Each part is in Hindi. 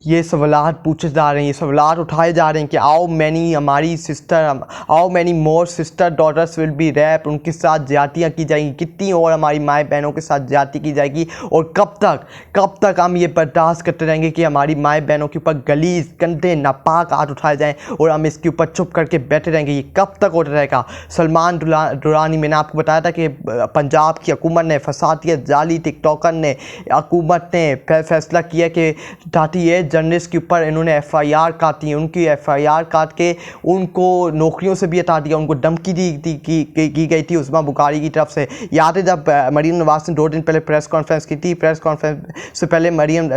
ये सवालात पूछे जा रहे हैं, ये सवालात उठाए जा रहे हैं कि how many more sister daughters will be rape, उनके साथ ज्यादतियाँ की जाएंगी, कितनी और हमारी माएँ बहनों के साथ ज्यादती की जाएगी, और कब तक हम ये बर्दाश्त करते रहेंगे कि हमारी माएँ बहनों के ऊपर गलीज गंदे नापाक हाथ उठाए जाएँ और हम इसके ऊपर चुप करके बैठे रहेंगे। ये कब तक होता रहेगा? सलमान दुरानी, मैंने आपको बताया था कि पंजाब की हुकूमत ने, फसादियत जाली टिकटॉकर ने, हुकूमत ने फैसला किया कि 38 जर्नलिस्ट के ऊपर इन्होंने एफआईआर काटी, उनकी एफआईआर काट के उनको नौकरियों से भी हटा दिया, उनको धमकी की गई थी उस्मा बुखारी की तरफ से। याद है जब मरीम नवाज ने 2 दिन पहले प्रेस कॉन्फ्रेंस की थी, प्रेस कॉन्फ्रेंस से पहले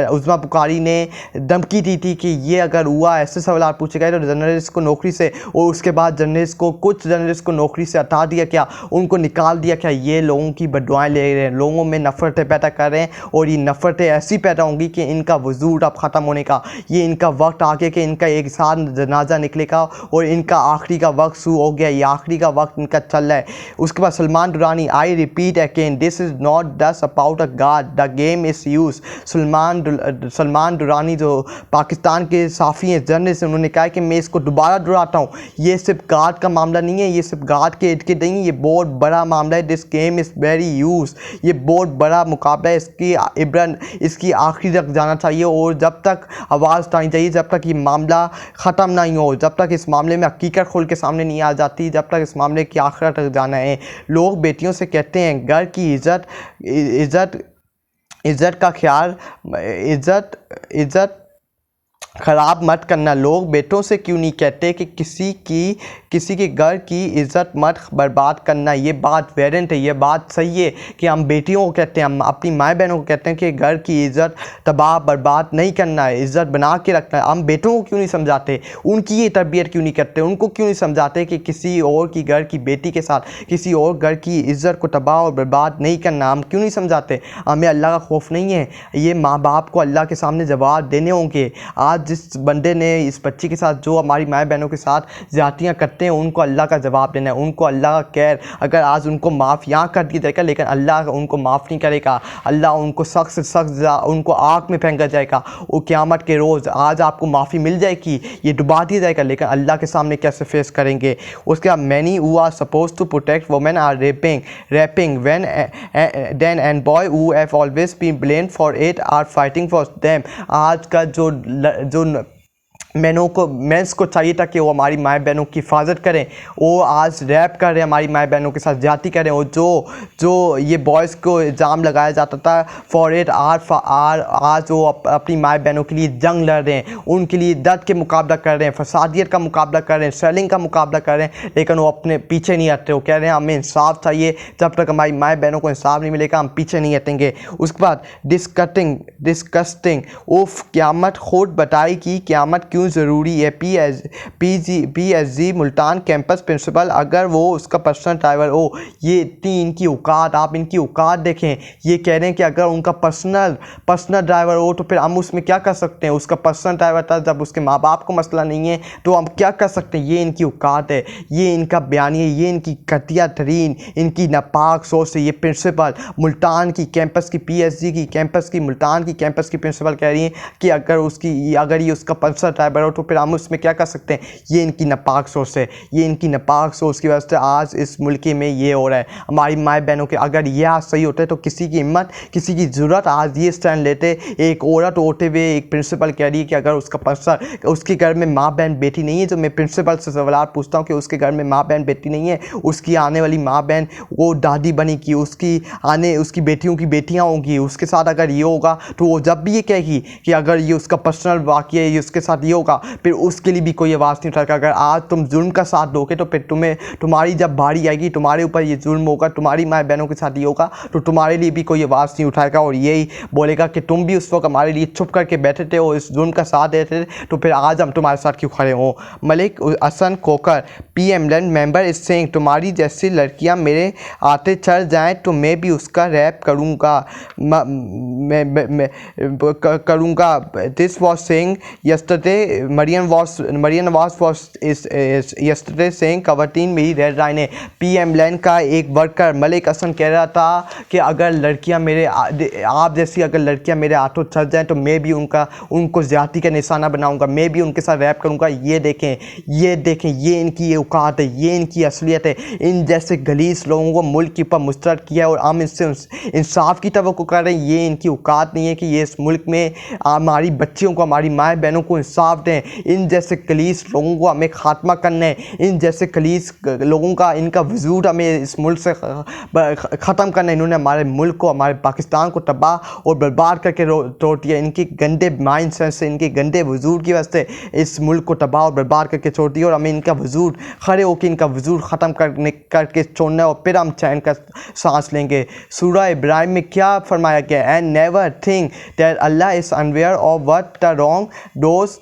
उस्मा बुखारी ने धमकी दी थी कि ये अगर हुआ, ऐसे सवाल पूछे गए तो जर्नलिस्ट को नौकरी से, और उसके बाद कुछ जर्नलिस्ट को नौकरी से हटा दिया क्या, उनको निकाल दिया क्या। ये लोगों की बददुआएं ले रहे हैं, लोगों में नफ़रतें पैदा कर रहे हैं, और ये नफ़रतें ऐसी पैदा होंगी कि इनका वजूद अब ख़त्म होने का, ये इनका वक्त आ गया कि इनका एक साथ जनाजा निकलेगा और इनका आखिरी का वक्त शुरू हो गया, ये आखिरी का वक्त इनका चल रहा है। उसके बाद Salman Durrani, I repeat again, this is not just about a guard, the game is use. Salman Durrani जो पाकिस्तान के साफ़ी हैं, जर्नलिस्ट, उन्होंने कहा कि मैं इसको दोबारा दोहराता हूँ, ये सिर्फ गार्ड का मामला नहीं है, ये सिर्फ गार्ड के इर्द गिर्द नहीं है, ये बहुत बड़ा मामला है। This game is very use, ये बहुत बड़ा मुकाबला है, इसकी आखिरी तक जाना चाहिए, और जब तक आवाज़ उठानी चाहिए, जब तक ये मामला ख़त्म नहीं हो, जब तक इस मामले में हकीकत खुल के सामने नहीं आ जाती, जब तक इस मामले की आखिरत तक जाना है। लोग बेटियों से कहते हैं घर की इज़्ज़त का ख्याल, इज़्ज़त ख़राब मत करना। लोग बेटों से क्यों नहीं कहते कि किसी के घर की इज़्ज़त मत बर्बाद करना। ये बात वेरेंट है, ये बात सही है कि हम बेटियों को कहते हैं, हम अपनी माँ बहनों को कहते हैं कि घर की इज़्ज़त तबाह बर्बाद नहीं करना है, इज़्ज़त बना के रखना है। हम बेटों को क्यों नहीं समझाते, उनकी ये तरबियत क्यों नहीं करते, उनको क्यों नहीं समझाते कि किसी और की घर की बेटी के साथ किसी और घर की इज़्ज़त को तबाह और बर्बाद नहीं करना। हम क्यों नहीं समझाते? हमें अल्लाह का खौफ नहीं है? ये माँ बाप को अल्लाह के सामने जवाब देने होंगे। आज जिस बंदे ने इस बच्ची के साथ, जो हमारी माएँ बहनों के साथ ज़्यादतियाँ करते हैं, उनको अल्लाह का जवाब देना है, उनको अल्लाह का कहर। अगर आज उनको माफ़ यहाँ कर दिया जाएगा, लेकिन अल्लाह उनको माफ़ नहीं करेगा, अल्लाह उनको सख्त से सख्त उनको आग में फेंका जाएगा। वो क़यामत के रोज़ आज आपको माफ़ी मिल जाएगी, ये डुबा दिया जाएगा, लेकिन अल्लाह के सामने कैसे फेस करेंगे। उसके बाद many who are suppose to protect women are raping when then and boy who have always been blamed for it are fighting for them. आज का जो मेंस को चाहिए था कि वो हमारी माँ बहनों की हिफाजत करें, वो आज रैप कर रहे हैं, हमारी माँ बहनों के साथ ज्यादती करें। और जो ये बॉयज़ को इल्ज़ाम लगाया जाता था फॉर इट आज वो अपनी माँ बहनों के लिए जंग लड़ रहे हैं, उनके लिए दर्द के मुकाबला कर रहे हैं, फसादियत का मुकाबला कर रहे हैं, सेलिंग का मुकाबला कर रहे हैं, लेकिन वो अपने पीछे नहीं हटते। वो कह रहे हैं हमें इंसाफ चाहिए, जब तक हमारी माँ बहनों को इंसाफ नहीं मिलेगा हम पीछे नहीं हटेंगे। उसके बाद डिस्कस्टिंग उफ, क़यामत खुद बताएगी क़यामत क्यों ज़रूरी है। पीएसजी मुल्तान कैंपस प्रिंसिपल, अगर वो उसका पर्सनल ड्राइवर हो, ये इतनी इनकी औकात, आप इनकी औकात देखें। ये कह रहे हैं कि अगर उनका पर्सनल ड्राइवर हो तो फिर हम उसमें क्या कर सकते हैं। उसका पर्सनल ड्राइवर था, जब उसके माँ बाप को मसला नहीं है तो हम क्या कर सकते हैं। ये इनकी औकात है, ये इनका बयान है, ये इनकी घटिया तरीन, इनकी नापाक सोच है। ये प्रिंसिपल मुल्तान की कैंपस की, पीएसजी की कैंपस की, मुल्तान की कैंपस की प्रिंसिपल कह रही हैं कि अगर ये उसका पर्सनल ड्राइवर हो तो फिर हम उसमें क्या कर सकते हैं। ये इनकी नापाक सोच है, ये इनकी नापाक सोच की वजह से आज इस मुल्क में ये हो रहा है। हमारी माँ बहनों के अगर ये आज सही होते तो किसी की हिम्मत, किसी की ज़रूरत आज ये स्टैंड लेते। एक औरत होते हुए एक प्रिंसिपल कह रही है कि अगर उसके घर में माँ बहन बेटी नहीं है, तो मैं प्रिंसिपल से सवाल पूछता हूँ कि उसके घर में माँ बहन बेटी नहीं है, उसकी आने वाली माँ बहन वो दादी बनेगी, उसकी बेटियों की बेटियाँ होंगी, उसके साथ अगर ये होगा तो वो जब भी ये कहेगी कि अगर ये उसका पर्सनल वाक़या है, ये उसके साथ ये होगा, फिर उसके लिए भी कोई आवाज़ नहीं उठाएगा। अगर आज तुम जुल्म का साथ दोगे तो फिर तुम्हारी जब बारी आएगी, तुम्हारे ऊपर ये जुल्म होगा, तुम्हारी माँ बहनों के साथ ये होगा, तो तुम्हारे लिए भी कोई आवाज़ नहीं उठाएगा और यही बोलेगा कि तुम भी उस वक्त हमारे लिए चुप करके बैठे थे और इस जुल्म का साथ देते थे, तो फिर आज हम तुम्हारे साथ क्यों खड़े हों। मलिक हसन खोकर, पीएमएल मेंबर इस सेइंग, तुम्हारी जैसी लड़कियां मेरे आते चढ़ जाएं तो मैं भी उसका रैप करूँगा। This was saying yesterday Marian Nawaz is yesterday saying Kawateen मेरी रेड लाइन है। PM लैंड का एक वर्कर मलिक हसन कह रहा था कि अगर लड़कियां मेरे आप जैसी अगर लड़कियां मेरे हाथों चल जाएं तो मैं भी उनको ज़्यादती का निशाना बनाऊंगा, मैं भी उनके साथ रैप करूंगा। ये देखें, ये इनकी ये औकात है, ये इनकी असलियत है। इन जैसे गलीस लोगों को मुल्क के ऊपर मुस्तरद किया और हम इनसे इंसाफ की तवक्को कर रहे हैं। ये इनकी औकात नहीं है कि ये इस मुल्क में हमारी बच्चियों को, हमारी माएँ बहनों को इंसाफ दें। इन जैसे गलीस लोगों को हमें खात्मा करना है। इन जैसे गलीस लोगों का, इनका वजूद हमें इस मुल्क से ख़त्म करना है। इन्होंने हमारे मुल्क को, हमारे पाकिस्तान को तबाह और बर्बाद करके तोड़ दिया। इनकी गंदे माइंड सेट से, इनके गंदे वजूद की वजह से इस मुल्क को तबाह और बर्बाद करके छोड़ दिया। और हमें इनका वजूद खड़े होकर इनका वजूद ख़त्म करके छोड़ना है और फिर हम चैन का सांस लेंगे। सूरह इब्राहिम में क्या फरमाया गया? And never think that Allah is unaware of what the wrongdoers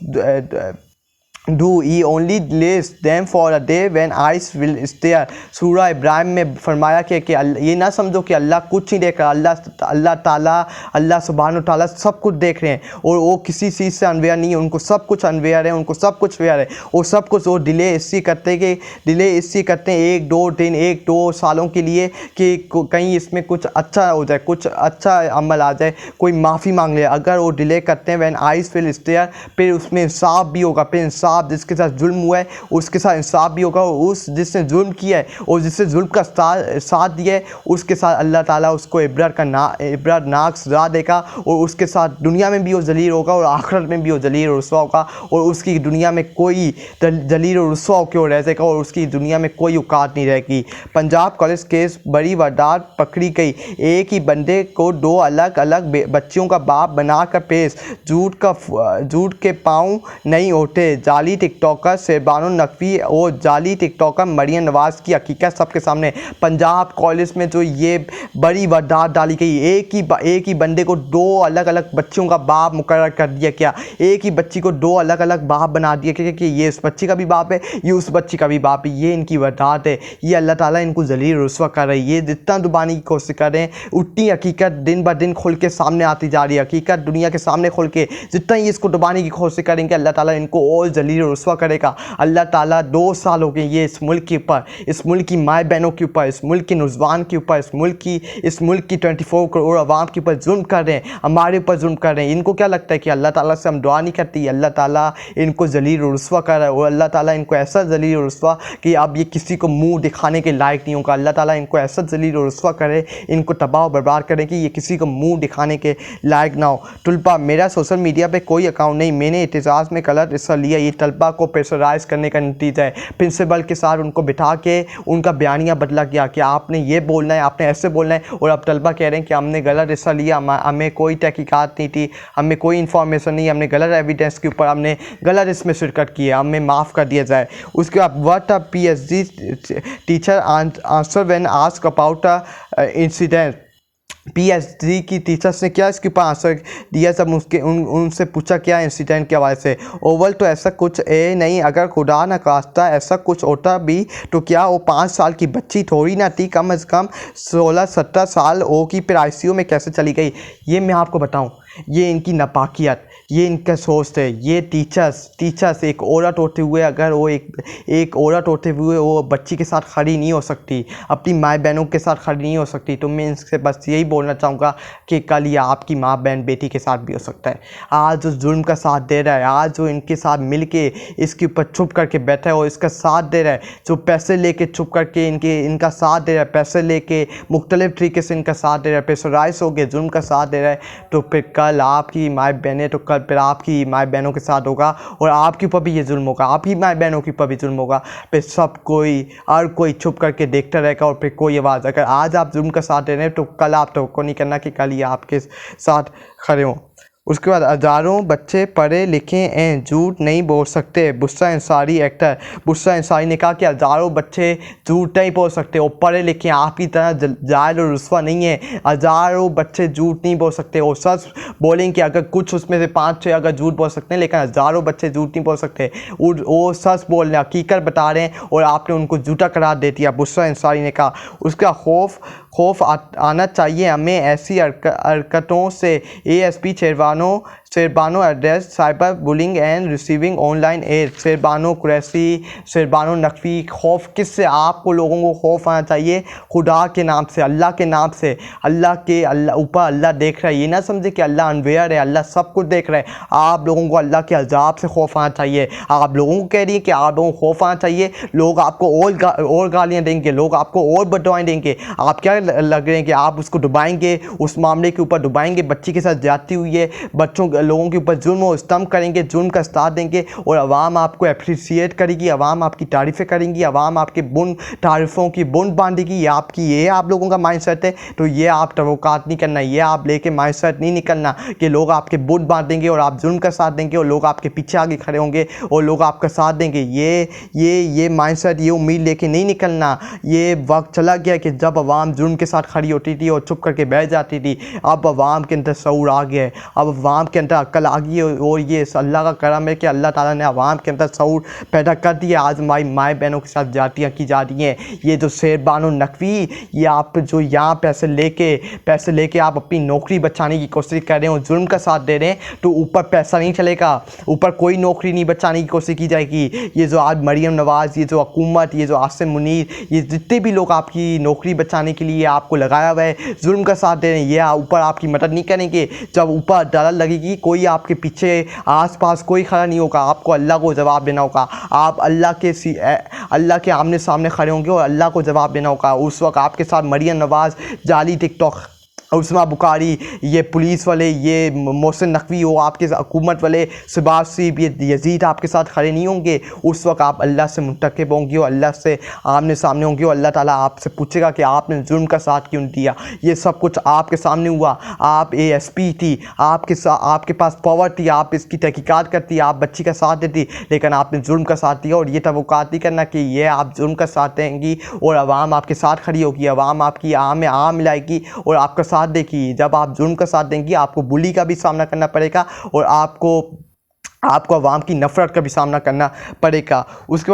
do he only delays them for a day when eyes will stare। सूरह इब्राहिम में फरमाया कि ये ना समझो कि अल्लाह कुछ नहीं देख रहा। अल्लाह ताला, अल्लाह सुब्हान ताला सब कुछ देख रहे हैं और वो किसी चीज़ से अनवेयर नहीं है। उनको सब कुछ अनवेयर है, उनको सब कुछ वेयर है। वो सब कुछ वो डिले इससे करते हैं 1-2 दिन, 1-2 सालों के लिए कि कहीं इसमें कुछ अच्छा हो जाए, कुछ अच्छा अमल आ जाए, कोई माफ़ी मांग ले। अगर वो डिले करते हैं व्हेन आइज़ विल स्टेयर, फिर उसमें इंसाफ भी होगा। फिर इंसाफ, जिसके साथ जुल्म हुआ है उसके साथ इंसाफ भी होगा। उस जिसने जुल्म किया है और जिससे जुल्म का साथ दिया है उसके साथ अल्लाह ताला उसको इबरतनाक सज़ा देगा और उसके साथ दुनिया में भी वो जलील होगा और आखिरत में भी वो जलील और रुसवा होगा। और उसकी दुनिया में कोई जलील और रुसवा होकर रह जाएगा और उसकी दुनिया में कोई औकात नहीं रहेगी। पंजाब कॉलेज केस बड़ी वारदात पकड़ी गई। एक ही बंदे को 2 अलग अलग बच्चियों का बाप बनाकर पेश। झूठ के पाँव नहीं होते। जाली टिकटॉकर शेरबानो नकवी और जाली टिकटॉकर मरियम नवाज़ की हकीकत सबके सामने। पंजाब कॉलेज में जो ये बड़ी वारदात डाली गई, एक ही बंदे को 2 अलग अलग बच्चियों का बाप मुकर्रर कर दिया गया। एक ही बच्ची को 2 अलग अलग बाप बना दिया गया कि ये उस बच्ची का भी बाप है, ये उस बच्ची का भी बाप है। ये इनकी वारदात है। ये अल्लाह ताला इनको जलील रुसवा कर रही है। ये जितना दबाने की कोशिश कर रहे हैं उतनी हकीकत दिन ब दिन खुल के सामने आती जा रही है। हकीकत दुनिया के सामने खुल के जितना ही इसको दबाने की कोशिश करेंगे अल्लाह ताला इनको और जलील रुसवा करेगा। अल्लाह ताला 2 साल हो गए ये इस मुल्क के ऊपर, इस मुल्क की माए बहनों के ऊपर, इस मुल्क के नौजवान के ऊपर, इस मुल्क की 24 करोड़ आवाम के ऊपर जुल्म कर रहे हैं, हमारे ऊपर जुल्म कर रहे हैं। इनको क्या लगता है कि अल्लाह ताला से हम दुआ नहीं करती? अल्लाह ताला इनको जलील रुसवा कर रहा है और अल्लाह ताला इनको ऐसा जलील रुसवा कि अब ये किसी को मुँह दिखाने के लायक नहीं होगा। अल्लाह ताला इनको ऐसा जलील रुसवा करे, इनको तबाह बर्बाद करें कि ये किसी को मुँह दिखाने के लायक ना हो। तुलबा, मेरा सोशल मीडिया पर कोई अकाउंट नहीं, मैंने एहतजाज में गलत हिस्सा लिया। ये तलबा को प्रेशराइज करने का नतीजा है। प्रिंसिपल के साथ उनको बिठा के उनका बयानिया बदला गया कि आपने ये बोलना है, आपने ऐसे बोलना है। और अब तलबा कह रहे हैं कि हमने गलत हिस्सा लिया, हमें कोई तहकीकात नहीं थी, हमें कोई इन्फॉर्मेशन नहीं, हमने गलत एविडेंस के ऊपर हमने गलत इसमें शिरकत की है, हमें माफ़ कर दिया जाए। उसके बाद what a PhD teacher answer when asked about a incident. PhD की टीचर्स ने क्या इसके ऊपर आंसर दिया जब उनसे पूछा क्या इंसिडेंट के हवाले से। ओवल तो ऐसा कुछ नहीं, अगर खुदा न खास्ता ऐसा कुछ होता भी तो क्या वो 5 साल की बच्ची थोड़ी ना थी, कम अज़ कम 16-17 साल हो की फिर ICU में कैसे चली गई। ये मैं आपको बताऊँ, ये इनकी नापाकियत, ये इनका सोच है। ये टीचर्स एक औरत होते हुए, अगर वो एक औरत होते हुए वो बच्ची के साथ खड़ी नहीं हो सकती, अपनी माँ बहनों के साथ खड़ी नहीं हो सकती, तो मैं इनसे बस यही बोलना चाहूँगा कि कल ये आपकी माँ बहन बेटी के साथ भी हो सकता है। आज जो जुल्म का साथ दे रहा है, आज जो इनके साथ मिल के इसके ऊपर चुप करके बैठा है और इसका साथ दे रहा है, जो पैसे लेके चुप करके इनका साथ दे रहा है, पैसे लेके मुख्तलिफ तरीके से इनका साथ दे रहा है, प्रेशराइज हो गए जुल्म का साथ दे रहा है, तो फिर कल आपकी माँ बहनें, तो कल फिर आपकी माँ बहनों के साथ होगा और आपके ऊपर भी ये जुल्म होगा, आपकी माँ बहनों के ऊपर भी जुल्म होगा। फिर हर कोई चुप करके देखता रहेगा और फिर कोई आवाज़, अगर आज आप जुल्म का साथ दे रहे हैं तो कल आप तो नहीं करना कि कल ये आपके साथ खड़े हों। उसके बाद हज़ारों बच्चे पढ़े लिखे हैं, झूठ नहीं बोल सकते। बुस्रा अंसारी एक्टर बुस्रा अंसारी ने कहा कि हज़ारों बच्चे झूठ नहीं बोल सकते, वो पढ़े लिखे हैं, आपकी तरह जाहिल और रुस्वा नहीं है। हज़ारों बच्चे झूठ नहीं बोल सकते। वो सच बोलेंगे कि अगर कुछ उसमें से 5-6 अगर झूठ बोल सकते हैं, लेकिन हज़ारों बच्चे झूठ नहीं बोल सकते। वो सच बोल रहे हैं, हकीकत बता रहे हैं और आपने उनको झूठा करार दे दिया, बुस्रा अंसारी ने कहा। उसका खौफ खौफ आना चाहिए हमें ऐसी हरकतों से। ASP Sherbano address cyber bullying and receiving online aid. Sherbano Qureshi, Sherbano Naqvi, खौफ किससे? आपको लोगों को खौफ आना चाहिए खुदा के नाम से, अल्लाह के नाम से। अल्लाह ऊपर अल्लाह देख रहा है, ये ना समझे कि अल्लाह अनवेयर है, अल्लाह सब कुछ देख रहा है। आप लोगों को अल्लाह के अजाब से खौफ आना चाहिए। आप लोगों को कह रही है कि आप लोगों को खौफ आना चाहिए, लोग आपको और गालियाँ देंगे, लोग आपको और बददुआएं देंगे। आप क्या लग रहे हैं कि आप उसको डुबाएंगे, उस मामले के ऊपर डुबाएंगे? बच्ची के साथ जाती हुई है, लोगों के ऊपर जुल्म और सितम करेंगे, जुल्म का साथ देंगे और अवाम आपको अप्रिसिएट करेगी, अवाम आपकी तारीफ़ें करेंगी, अवाम आपके तारीफ़ों की बुन बांधेगी। ये आप लोगों का माइंडसेट है। तो ये आप तवक्कात नहीं करना, ये आप लेके माइंडसेट नहीं निकलना कि लोग आपके बुन बांधेंगे और आप जुल्म का साथ देंगे और लोग आपके पीछे आगे खड़े होंगे और लोग आपका साथ देंगे। ये माइंडसेट, ये उम्मीद लेके नहीं निकलना। ये वक्त चला गया कि जब अवाम जुल्म के साथ खड़ी होती थी और चुप करके बैठ जाती थी। अब अवाम के अंदर शऊर आ गया है, अब अवाम के अंदर अक्ल आ गई है और ये अल्लाह का करम है कि अल्लाह ताला ने अवाम के अंदर शऊर पैदा कर दिया। आज हमारी माएँ बहनों के साथ जातियाँ की जा रही हैं। ये जो शेरबानो नकवी, ये आप जो यहाँ पैसे लेके आप अपनी नौकरी बचाने की कोशिश कर रहे हो, जुल्म का साथ दे रहे हैं, तो ऊपर पैसा नहीं चलेगा, ऊपर कोई नौकरी नहीं बचाने की कोशिश की जाएगी। ये जो आज मरियम नवाज़, ये जो हुकूमत, ये जो आसिम मुनीर, ये जितने भी लोग आपकी नौकरी बचाने के लिए आपको लगाया हुआ है, जुल्म का साथ दे रहे हैं, ये ऊपर आपकी मदद नहीं करेंगे। जब ऊपर डर लगेगी, कोई आपके पीछे आसपास कोई खड़ा नहीं होगा, आपको अल्लाह को जवाब देना होगा। आप अल्लाह के आमने सामने खड़े होंगे और अल्लाह को जवाब देना होगा। उस वक्त आपके साथ मरियम नवाज़, जाली टिकटॉक, उस्मा बुखारी, ये पुलिस वाले, ये मोहसिन नकवी हो, आपके हुकूमत वाले शहबाज शरीफ, ये यजीद आपके साथ खड़े नहीं होंगे। उस वक्त आप अल्लाह से मुंतकिब होंगे और अल्लाह से आमने सामने होंगे और अल्लाह ताला आपसे पूछेगा कि आपने जुल्म का साथ क्यों दिया। ये सब कुछ आपके सामने हुआ। आप ASP थी, आपके पास पावर थी, आप इसकी तहकीकात करती, आप बच्ची का साथ देती, लेकिन आपने जुल्म का साथ दिया। और ये तवक्कात नहीं करना कि ये आप जुल्म का साथ देंगी और अवाम आपके साथ खड़ी होगी, अवाम आपकी आम में आम मिलाएगी और आपका साथ देखिए। जब आप जुल्म का साथ देंगी, आपको बुली का भी सामना करना पड़ेगा और आपको अवाम की नफ़रत का भी सामना करना पड़ेगा। उसके बाद